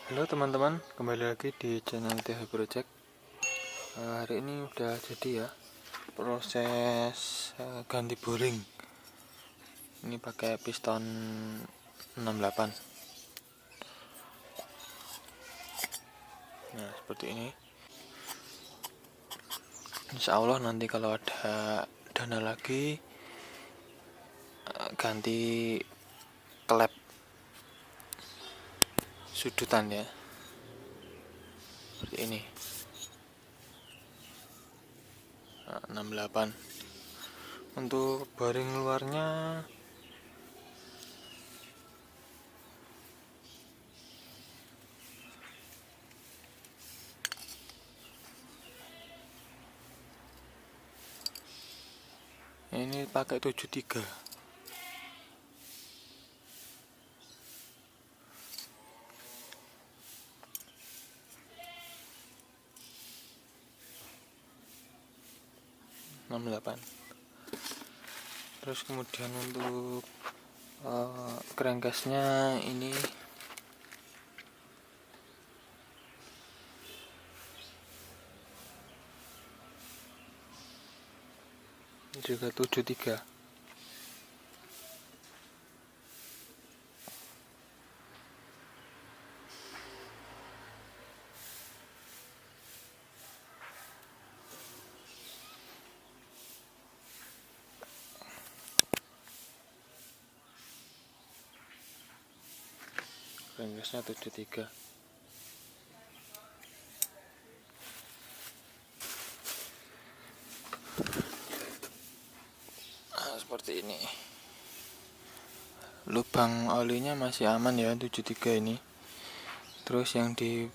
Halo teman-teman, kembali lagi di channel Tiger Bure. Hari ini udah jadi ya proses ganti boring. Ini pakai piston 68. Nah seperti ini. Insya Allah nanti kalau ada dana lagi ganti klep sudutan ya, seperti ini. 68. Untuk boring luarnya ini pakai 73. Terus kemudian untuk crankcase-nya ini juga 73. Crankcase-nya 73. Seperti ini. Lubang olinya masih aman ya, 73 ini. Terus yang di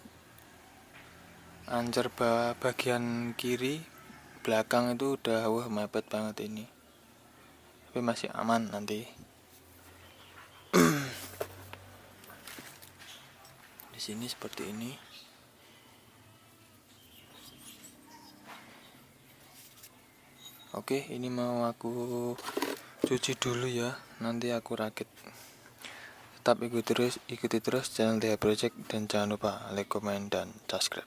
ancer bagian kiri belakang itu udah mepet banget ini. Tapi masih aman nanti. Di sini seperti ini. Oke, ini mau aku cuci dulu ya, nanti aku rakit. Tetap ikuti terus channel Tiger Bure dan jangan lupa like, comment, dan subscribe.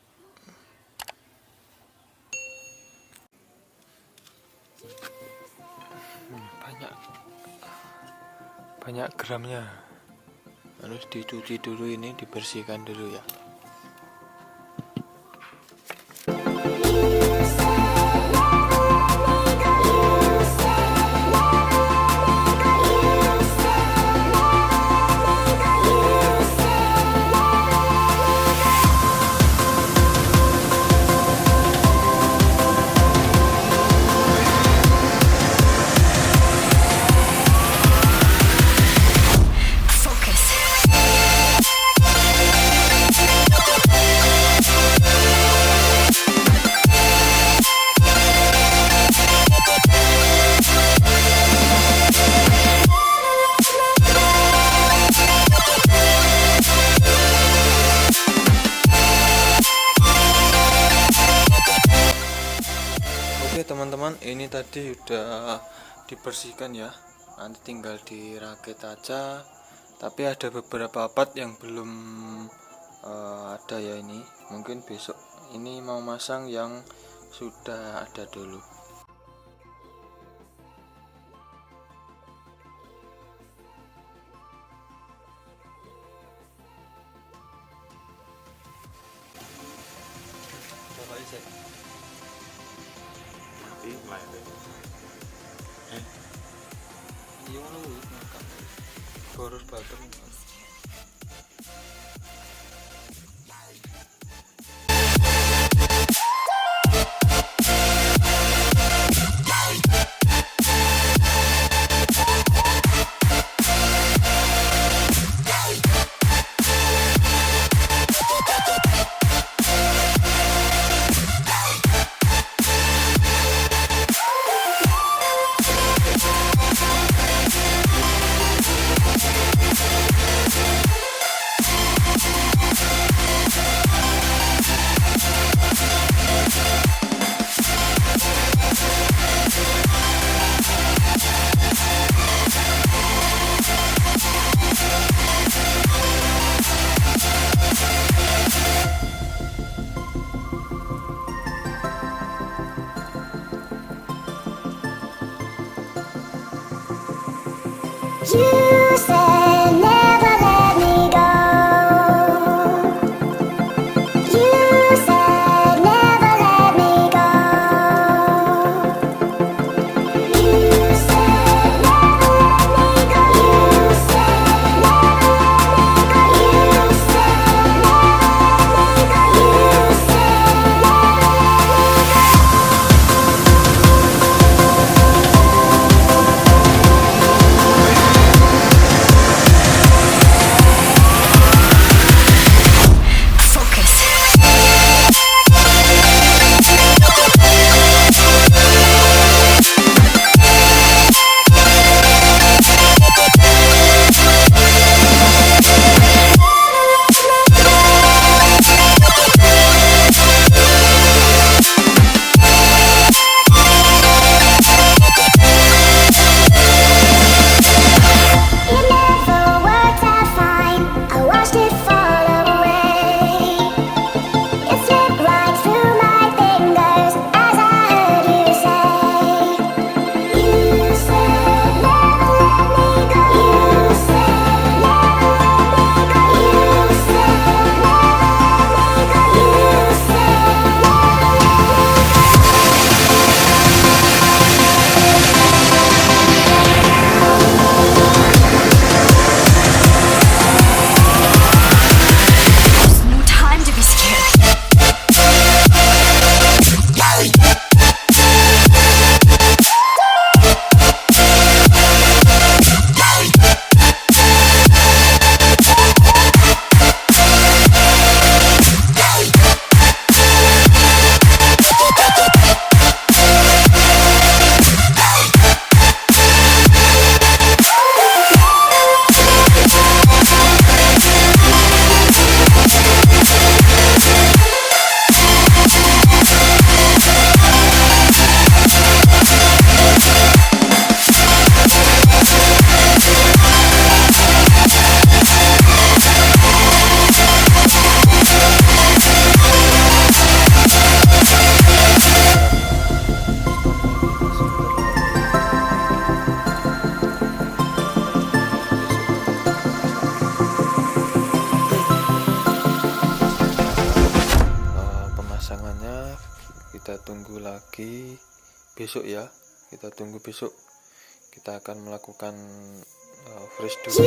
Banyak gramnya, harus dicuci dulu, ini dibersihkan dulu ya. Teman-teman, ini tadi udah dibersihkan ya, nanti tinggal dirakit aja. Tapi ada beberapa part yang belum ada ya, ini mungkin besok ini mau masang yang sudah ada dulu. Coba isi iya lu boros bater. kita tunggu lagi besok ya, kita tunggu besok. Kita akan melakukan fresh dulu.